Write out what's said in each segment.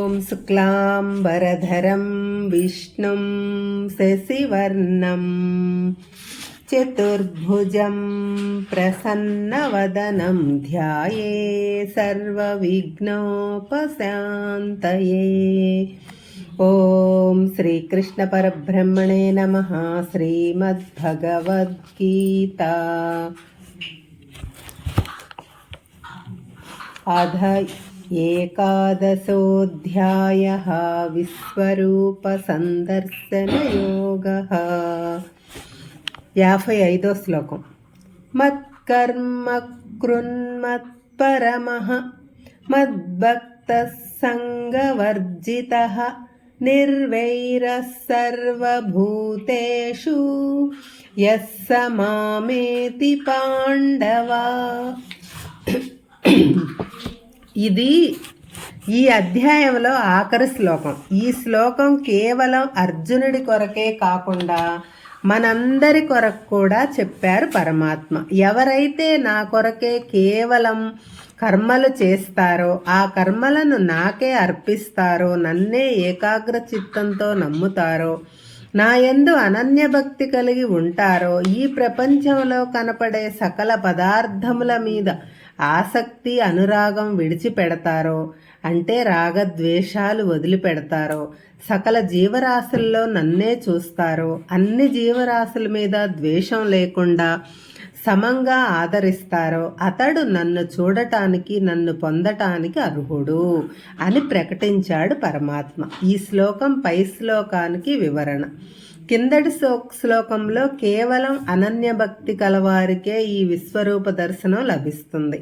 ॐ शुक्लाम्बरधरं विष्णुं शशिवर्णं चतुर्भुजं प्रसन्नवदनं ध्याये सर्वविघ्नोपशान्तये। ॐ श्रीकृष्णपरब्रह्मणे नमः। श्रीमद्भगवद्गीता अध एकादशोऽध्यायः विश्वरूपसन्दर्शनयोगः। 55వ శ్లోకం। మత్కర్మ కృన్మత్పరమః మద్భక్తః సంగవర్జితః నిర్వైరః సర్వభూతేషు యస్స మామేతి పాండవా। ఇది ఈ అధ్యాయంలో ఆఖరి శ్లోకం. ఈ శ్లోకం కేవలం అర్జునుడి కొరకే కాకుండా మనందరి కొరకు కూడా చెప్పారు పరమాత్మ. ఎవరైతే నా కొరకే కేవలం కర్మలు చేస్తారో, ఆ కర్మలను నాకే అర్పిస్తారో, నన్నే ఏకాగ్ర చిత్తంతో నమ్ముతారో, నా యందు అనన్య భక్తి కలిగి ఉంటారో, ఈ ప్రపంచంలో కనపడే సకల పదార్థముల మీద ఆసక్తి అనురాగం విడిచిపెడతారో, అంటే రాగద్వేషాలు వదిలిపెడతారో, సకల జీవరాశుల్లో నన్నే చూస్తారో, అన్ని జీవరాశుల మీద ద్వేషం లేకుండా సమంగా ఆదరిస్తారో, అతడు నన్ను చూడటానికి, నన్ను పొందటానికి అర్హుడు అని ప్రకటించాడు పరమాత్మ. ఈ శ్లోకం పై శ్లోకానికి వివరణ. కిందటి శ్లోకంలో కేవలం అనన్య భక్తి కలవారికే ఈ విశ్వరూప దర్శనం లభిస్తుంది.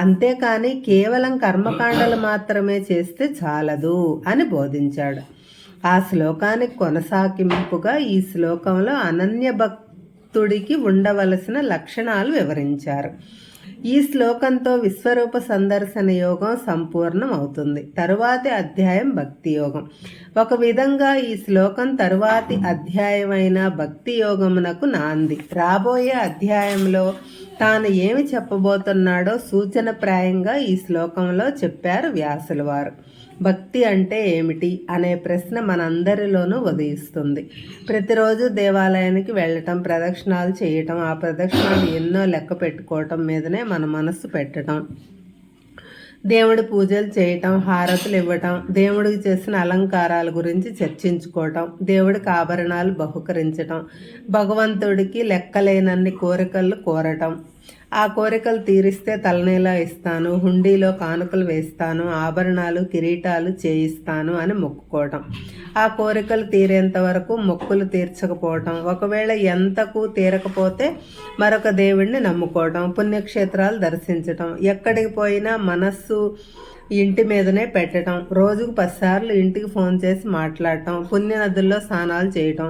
అంతేకాని కేవలం కర్మకాండలు మాత్రమే చేస్తే చాలదు అని బోధించాడు. ఆ శ్లోకానికి కొనసాగింపుగా ఈ శ్లోకంలో అనన్య భక్తుడికి ఉండవలసిన లక్షణాలు వివరించారు. ఈ శ్లోకంతో విశ్వరూప సందర్శన యోగం సంపూర్ణం అవుతుంది. తరువాతి అధ్యాయం భక్తి యోగం. ఒక విధంగా ఈ శ్లోకం తరువాతి అధ్యాయమైన భక్తి యోగమునకు నాంది. రాబోయే అధ్యాయంలో తాను ఏమి చెప్పబోతున్నాడో సూచనప్రాయంగా ఈ శ్లోకంలో చెప్పారు వ్యాసుల వారు. భక్తి అంటే ఏమిటి అనే ప్రశ్న మనందరిలోనూ ఉదయిస్తుంది. ప్రతిరోజు దేవాలయానికి వెళ్ళటం, ప్రదక్షిణాలు చేయటం, ఆ ప్రదక్షిణాలు ఎన్నో లెక్క పెట్టుకోవటం మీదనే మన మనస్సు పెట్టడం, దేవుడి పూజలు చేయటం, హారతులు ఇవ్వటం, దేవుడికి చేసిన అలంకారాల గురించి చర్చించుకోవటం, దేవుడికి ఆభరణాలు బహుకరించటం, భగవంతుడికి లెక్కలేనన్ని కోరికలు కోరటం, ఆ కోరికలు తీరిస్తే తలనేలా ఇస్తాను, హుండీలో కానుకలు వేస్తాను, ఆభరణాలు కిరీటాలు చేయిస్తాను అని మొక్కుకోవటం, ఆ కోరికలు తీరేంత వరకు మొక్కులు తీర్చకపోవటం, ఒకవేళ ఎంతకు తీరకపోతే మరొక దేవుడిని నమ్ముకోవటం, పుణ్యక్షేత్రాలు దర్శించటం, ఎక్కడికి పోయినా మనస్సు ఇంటి మీదనే పెట్టడం, రోజుకు 10 సార్లు ఇంటికి ఫోన్ చేసి మాట్లాడటం, పుణ్యనదుల్లో స్నానాలు చేయటం,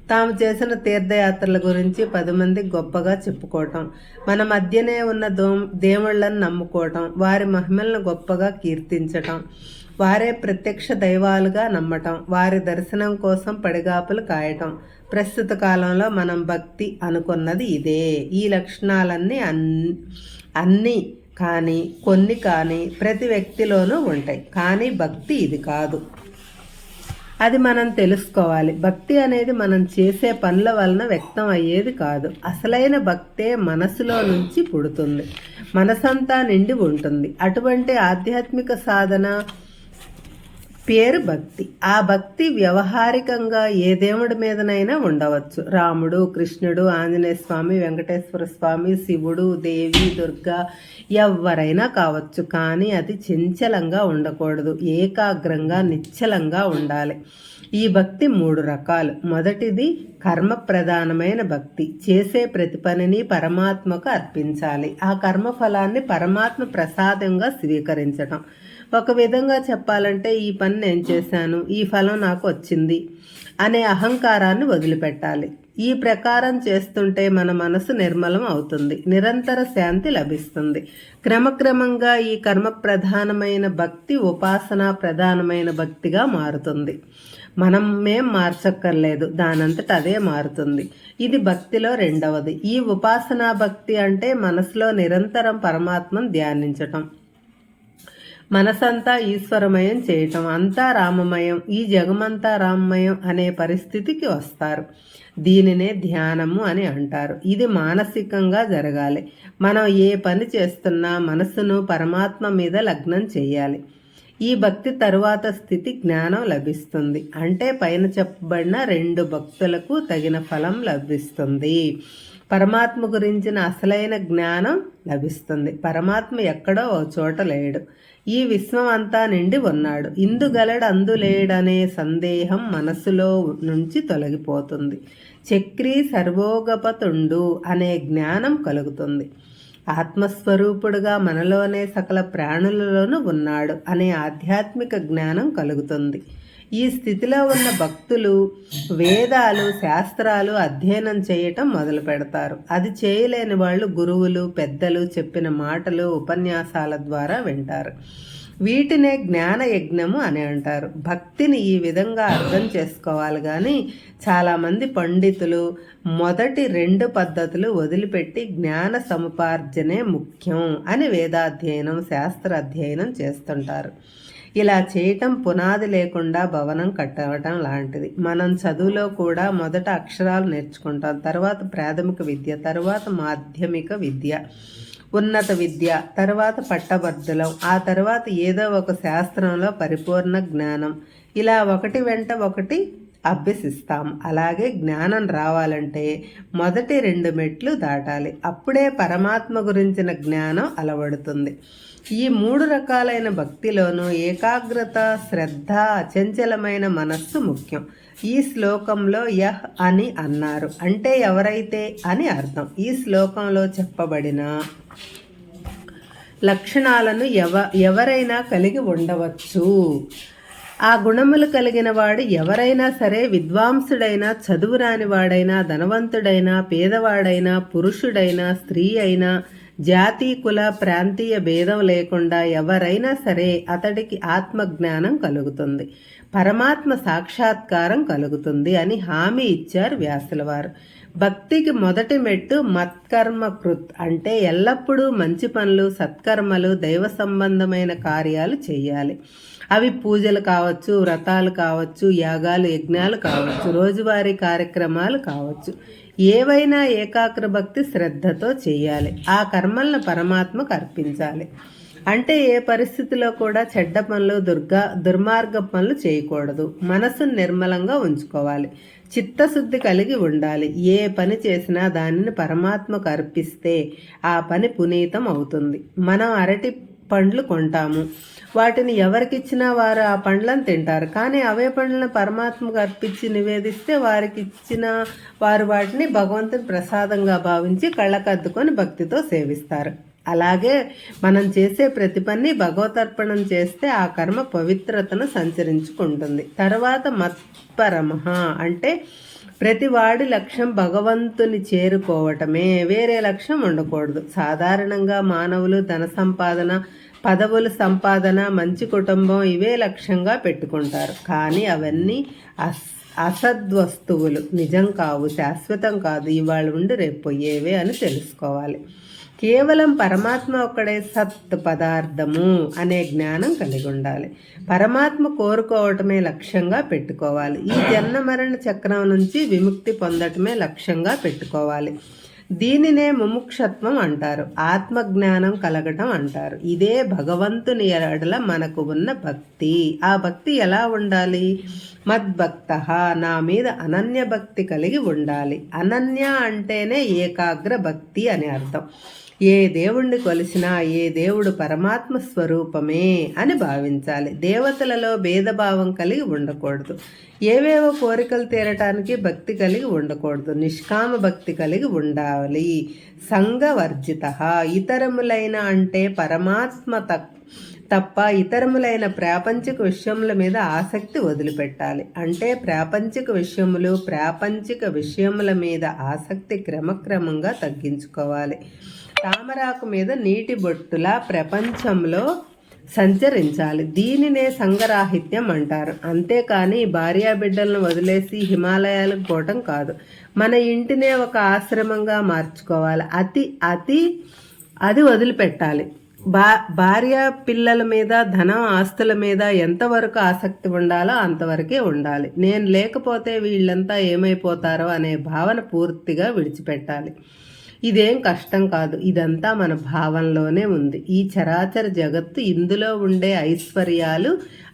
తాము చేసిన తీర్థయాత్రల గురించి 10 మందికి గొప్పగా చెప్పుకోవటం, మన మధ్యనే ఉన్న దేవుళ్ళను నమ్ముకోవటం, వారి మహిమలను గొప్పగా కీర్తించటం, వారే ప్రత్యక్ష దైవాలుగా నమ్మటం, వారి దర్శనం కోసం పడిగాపులు కాయటం. ప్రస్తుత కాలంలో మనం భక్తి అనుకున్నది ఇదే. ఈ లక్షణాలన్నీ అన్నీ కానీ కొన్ని కానీ ప్రతి వ్యక్తిలోనూ ఉంటాయి. కానీ భక్తి ఇది కాదు. అది మనం తెలుసుకోవాలి. భక్తి అనేది మనం చేసే పనుల వలన వ్యక్తం అయ్యేది కాదు. అసలైన భక్తే మనసులో నుంచి పుడుతుంది, మనసంతా నిండి ఉంటుంది. అటువంటి ఆధ్యాత్మిక సాధన పేరు భక్తి. ఆ భక్తి వ్యవహారికంగా ఏ దేవుడి మీదనైనా ఉండవచ్చు. రాముడు, కృష్ణుడు, ఆంజనేయ స్వామి, వెంకటేశ్వర స్వామి, శివుడు, దేవి, దుర్గా ఎవరైనా కావచ్చు. కానీ అది చంచలంగా ఉండకూడదు. ఏకాగ్రంగా నిశ్చలంగా ఉండాలి. ఈ భక్తి 3 రకాలు. మొదటిది కర్మ ప్రధానమైన భక్తి. చేసే ప్రతి పనిని పరమాత్మకు అర్పించాలి. ఆ కర్మ ఫలాన్ని పరమాత్మ ప్రసాదంగా స్వీకరించడం. ఒక విధంగా చెప్పాలంటే ఈ పని నేను చేశాను, ఈ ఫలం నాకు వచ్చింది అనే అహంకారాన్ని వదిలిపెట్టాలి. ఈ ప్రకారం చేస్తుంటే మన మనసు నిర్మలం అవుతుంది, నిరంతర శాంతి లభిస్తుంది. క్రమక్రమంగా ఈ కర్మ ప్రధానమైన భక్తి ఉపాసన ప్రధానమైన భక్తిగా మారుతుంది. మేం మార్చక్కర్లేదు, దానంతట అదే మారుతుంది. ఇది భక్తిలో రెండవది. ఈ ఉపాసనా భక్తి అంటే మనసులో నిరంతరం పరమాత్మను ధ్యానించటం. మనసంతా ఈశ్వరమయం చేయటం, అంతా రామమయం, ఈ జగమంతా రామమయం అనే పరిస్థితికి వస్తారు. దీనినే ధ్యానము అని అంటారు. ఇది మానసికంగా జరగాలి. మనం ఏ పని చేస్తున్నా మనసును పరమాత్మ మీద లగ్నం చేయాలి. ఈ భక్తి తరువాత స్థితి జ్ఞానం లభిస్తుంది. అంటే పైన చెప్పబడిన 2 భక్తులకు తగిన ఫలం లభిస్తుంది. పరమాత్మ గురించిన అసలైన జ్ఞానం లభిస్తుంది. పరమాత్మ ఎక్కడో ఓ చోట లేడు, ఈ విశ్వం అంతా నిండి ఉన్నాడు. ఇందుగలడు అందులేడనే సందేహం మనసులో నుంచి తొలగిపోతుంది. చక్రీ సర్వోగపతుండు అనే జ్ఞానం కలుగుతుంది. ఆత్మస్వరూపుడుగా మనలోనే సకల ప్రాణులలోనూ ఉన్నాడు అనే ఆధ్యాత్మిక జ్ఞానం కలుగుతుంది. ఈ స్థితిలో ఉన్న భక్తులు వేదాలు, శాస్త్రాలు అధ్యయనం చేయటం మొదలు పెడతారు. అది చేయలేని వాళ్ళు గురువులు, పెద్దలు చెప్పిన మాటలు, ఉపన్యాసాల ద్వారా వింటారు. వీటినే జ్ఞాన యజ్ఞము అని అంటారు. భక్తిని ఈ విధంగా అర్థం చేసుకోవాలి. కానీ చాలామంది పండితులు మొదటి 2 పద్ధతులు వదిలిపెట్టి జ్ఞాన సముపార్జనే ముఖ్యం అని వేదాధ్యయనం, శాస్త్ర అధ్యయనం చేస్తుంటారు. ఇలా చేయటం పునాది లేకుండా భవనం కట్టడం లాంటిది. మనం చదువులో కూడా మొదట అక్షరాలు నేర్చుకుంటాం, తర్వాత ప్రాథమిక విద్య, తర్వాత మాధ్యమిక విద్య, ఉన్నత విద్య, తర్వాత పట్టభద్రులం, ఆ తర్వాత ఏదో ఒక శాస్త్రంలో పరిపూర్ణ జ్ఞానం, ఇలా ఒకటి వెంట ఒకటి అభ్యసిస్తాం. అలాగే జ్ఞానం రావాలంటే మొదటి 2 మెట్లు దాటాలి. అప్పుడే పరమాత్మ గురించిన జ్ఞానం అలవడుతుంది. ఈ 3 రకాలైన భక్తిలోనూ ఏకాగ్రత, శ్రద్ధ, అచంచలమైన మనస్సు ముఖ్యం. ఈ శ్లోకంలో యహ్ అని అన్నారు అంటే ఎవరైతే అని అర్థం. ఈ శ్లోకంలో చెప్పబడిన లక్షణాలను ఎవరైనా కలిగి ఉండవచ్చు. ఆ గుణములు కలిగిన వాడు ఎవరైనా సరే, విద్వాంసుడైనా, చదువురాని వాడైనా, ధనవంతుడైనా, పేదవాడైనా, పురుషుడైనా, స్త్రీ అయినా, జాతి, కుల, ప్రాంతీయ భేదం లేకుండా ఎవరైనా సరే అతడికి ఆత్మజ్ఞానం కలుగుతుంది, పరమాత్మ సాక్షాత్కారం కలుగుతుంది అని హామీ ఇచ్చారు వ్యాసుల వారు. భక్తికి మొదటి మెట్టు మత్కర్మ కృత్ అంటే ఎల్లప్పుడూ మంచి పనులు, సత్కర్మలు, దైవ సంబంధమైన కార్యాలు చేయాలి. అవి పూజలు కావచ్చు, వ్రతాలు కావచ్చు, యాగాలు, యజ్ఞాలు కావచ్చు, రోజువారీ కార్యక్రమాలు కావచ్చు. ఏవైనా ఏకాగ్ర భక్తి శ్రద్ధతో చేయాలి. ఆ కర్మలను పరమాత్మకు అర్పించాలి. అంటే ఏ పరిస్థితిలో కూడా చెడ్డ పనులు, దుర్మార్గ పనులు చేయకూడదు. మనసును నిర్మలంగా ఉంచుకోవాలి. చిత్తశుద్ధి కలిగి ఉండాలి. ఏ పని చేసినా దానిని పరమాత్మకు అర్పిస్తే ఆ పని పునీతం అవుతుంది. మనం అరటి పండ్లు కొంటాము, వాటిని ఎవరికిచ్చినా వారు ఆ పండ్లను తింటారు. కానీ అవే పండ్లను పరమాత్మకు అర్పించి నివేదిస్తే వారికి ఇచ్చిన వారు వాటిని భగవంతుని ప్రసాదంగా భావించి కళ్ళకద్దుకొని భక్తితో సేవిస్తారు. అలాగే మనం చేసే ప్రతి పని భగవతర్పణం చేస్తే ఆ కర్మ పవిత్రతను సంచరించుకుంటుంది. తర్వాత మత్పరమః అంటే ప్రతివాడి లక్ష్యం భగవంతుని చేరుకోవటమే, వేరే లక్ష్యం ఉండకూడదు. సాధారణంగా మానవులు ధన సంపాదన, పదవుల సంపాదన, మంచి కుటుంబం ఇవే లక్ష్యంగా పెట్టుకుంటారు. కానీ అవన్నీ అసద్వస్తువులు, నిజం కావు, శాశ్వతం కాదు, ఇవాళ ఉండి రేపు పోయేవే అని తెలుసుకోవాలి. కేవలం పరమాత్మ ఒక్కడే సత్ పదార్థము అనే జ్ఞానం కలిగి ఉండాలి. పరమాత్మ కోరుకోవటమే లక్ష్యంగా పెట్టుకోవాలి. ఈ జన్మ మరణ చక్రం నుంచి విముక్తి పొందటమే లక్ష్యంగా పెట్టుకోవాలి. దీనినే ముముక్షత్వం అంటారు, ఆత్మజ్ఞానం కలగటం అంటారు. ఇదే భగవంతుని ఎడల మనకు ఉన్న భక్తి. ఆ భక్తి ఎలా ఉండాలి? మద్భక్తః నా మీద అనన్య భక్తి కలిగి ఉండాలి. అనన్య అంటేనే ఏకాగ్ర భక్తి అని అర్థం. ఏ దేవుణ్ణి కొలిసినా ఏ దేవుడు పరమాత్మ స్వరూపమే అని భావించాలి. దేవతలలో భేదభావం కలిగి ఉండకూడదు. ఏవేవో కోరికలు తీరటానికి భక్తి కలిగి ఉండకూడదు. నిష్కామ భక్తి కలిగి ఉండాలి. సంగవర్జిత ఇతరములైన అంటే పరమాత్మ తప్ప ఇతరములైన ప్రాపంచిక విషయముల మీద ఆసక్తి వదిలిపెట్టాలి. అంటే ప్రాపంచిక విషయముల మీద ఆసక్తి క్రమక్రమంగా తగ్గించుకోవాలి. తామరాకు మీద నీటి బొట్టులా ప్రపంచంలో సంచరించాలి. దీనినే సంగరాహిత్యం అంటారు. అంతేకాని భార్యాబిడ్డలను వదిలేసి హిమాలయాలకు పోవటం కాదు. మన ఇంటినే ఒక ఆశ్రమంగా మార్చుకోవాలి. అది వదిలిపెట్టాలి. భార్య పిల్లల మీద, ధనం ఆస్తుల మీద ఎంతవరకు ఆసక్తి ఉండాలో అంతవరకే ఉండాలి. నేను లేకపోతే వీళ్ళంతా ఏమైపోతారో అనే భావన పూర్తిగా విడిచిపెట్టాలి. ఇదేం కష్టం కాదు, ఇదంతా మన భావంలోనే ఉంది. ఈ చరాచర జగత్తు, ఇందులో ఉండే ఐశ్వర్యాలు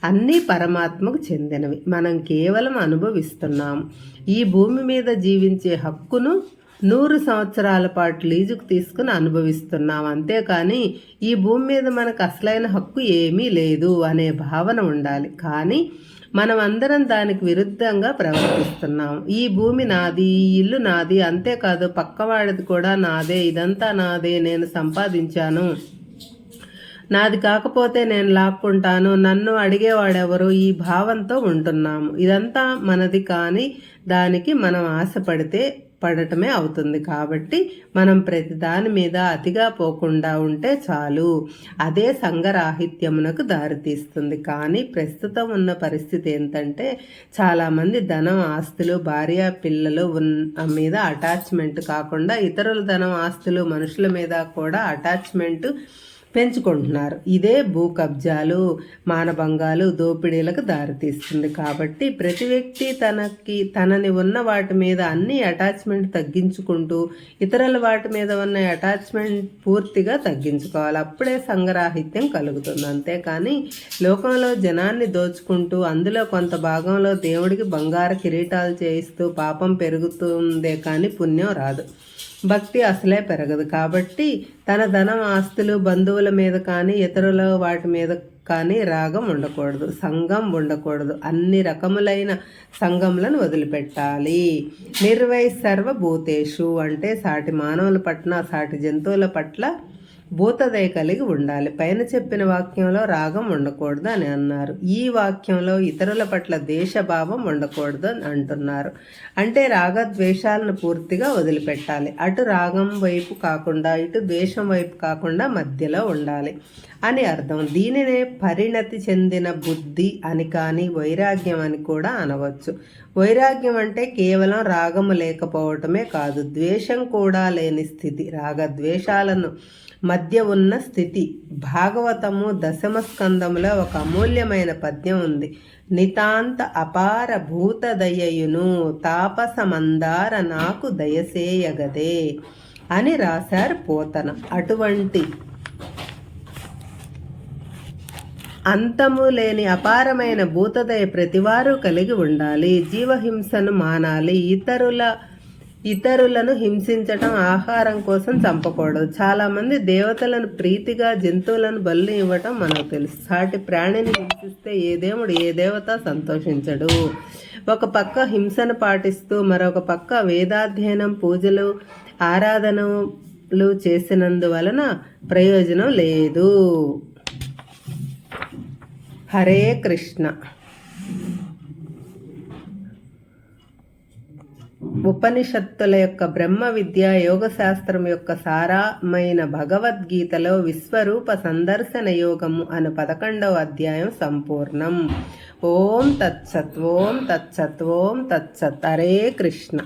అన్నీ పరమాత్మకు చెందినవి. మనం కేవలం అనుభవిస్తున్నాము. ఈ భూమి మీద జీవించే హక్కును 100 సంవత్సరాల పాటు లీజుకు తీసుకుని అనుభవిస్తున్నాం. అంతేకాని ఈ భూమి మీద మనకు అసలైన హక్కు ఏమీ లేదు అనే భావన ఉండాలి. కానీ మనం అందరం దానికి విరుద్ధంగా ప్రవర్తిస్తున్నాం. ఈ భూమి నాది, ఈ ఇల్లు నాది, అంతేకాదు పక్కవాడిది కూడా నాదే, ఇదంతా నాదే, నేను సంపాదించాను, నాది కాకపోతే నేను లాక్కుంటాను, నన్ను అడిగేవాడెవరు, ఈ భావంతో ఉంటున్నాము. ఇదంతా మనది కానీ దానికి మనం పడటమే అవుతుంది. కాబట్టి మనం ప్రతి దాని మీద అతిగా పోకుండా ఉంటే చాలు. అదే సంఘరాహిత్యమునకు దారితీస్తుంది. కానీ ప్రస్తుతం ఉన్న పరిస్థితి ఏంటంటే చాలామంది ధనం, ఆస్తులు, భార్య పిల్లలు మీద అటాచ్మెంట్ కాకుండా ఇతరుల ధనం, ఆస్తులు, మనుషుల మీద కూడా అటాచ్మెంట్ పెంచుకుంటున్నారు. ఇదే భూ కబ్జాలు, మానభంగాలు, దోపిడీలకు దారితీస్తుంది. కాబట్టి ప్రతి వ్యక్తి తనని ఉన్న వాటి మీద అన్ని అటాచ్మెంట్ తగ్గించుకుంటూ ఇతరుల వాటి మీద ఉన్న అటాచ్మెంట్ పూర్తిగా తగ్గించుకోవాలి. అప్పుడే సంఘరాహిత్యం కలుగుతుంది. అంతేకాని లోకంలో జనాన్ని దోచుకుంటూ అందులో కొంత భాగంలో దేవుడికి బంగారు కిరీటాలు చేయిస్తూ పాపం పెరుగుతుందే కానీ పుణ్యం రాదు. భక్తి అసలే పెరగదు. కాబట్టి తన ధనం, ఆస్తులు, బంధువుల మీద కానీ ఇతరుల వాటి మీద కానీ రాగం ఉండకూడదు, సంఘం ఉండకూడదు. అన్ని రకములైన సంఘములను వదిలిపెట్టాలి. నిర్వై సర్వభూతేషు అంటే సాటి మానవుల పట్ల, సాటి జంతువుల పట్ల భూతదయ కలిగి ఉండాలి. పైన చెప్పిన వాక్యంలో రాగం ఉండకూడదు అని అన్నారు. ఈ వాక్యంలో ఇతరుల పట్ల దేశభావం ఉండకూడదు అని అంటున్నారు. అంటే రాగద్వేషాలను పూర్తిగా వదిలిపెట్టాలి. అటు రాగం వైపు కాకుండా ఇటు ద్వేషం వైపు కాకుండా మధ్యలో ఉండాలి అని అర్థం. దీనినే పరిణతి చెందిన బుద్ధి అని కానీ వైరాగ్యం అని కూడా అనవచ్చు. వైరాగ్యం అంటే కేవలం రాగము లేకపోవటమే కాదు, ద్వేషం కూడా లేని స్థితి. రాగద్వేషాలను మధ్య ఉన్న స్థితి. భాగవతము 10వ స్కందములో ఒక అమూల్యమైన పద్యం ఉంది. నితాంత అపార భూత దయయును తాపసమందార నాకు దయసేయగదే అని రాశారు పోతన. అటువంటి అంతము లేని అపారమైన భూతదయ ప్రతివారు కలిగి ఉండాలి. జీవహింసను మానాలి. ఇతరులను హింసించటం, ఆహారం కోసం చంపకూడదు. చాలామంది దేవతలను ప్రీతిగా జంతువులను బలి ఇవ్వటం మనకు తెలుసు. సాటి ప్రాణిని హింసిస్తే ఏ దేవుడు, ఏ దేవత సంతోషించడు. ఒక పక్క హింసను పాటిస్తూ మరొక పక్క వేదాధ్యయనం, పూజలు, ఆరాధనలు చేసినందువలన ప్రయోజనం లేదు. హరే కృష్ణ. ఉపనిషత్తుల యొక్క బ్రహ్మ విద్య, యోగశాస్త్రం యొక్క సారమైన భగవద్గీతలో విశ్వరూప సందర్శన యోగము అను 11వ అధ్యాయం సంపూర్ణం. ఓం తత్సత్. ఓం తత్సత్. ఓం తత్సత్. హరే కృష్ణ.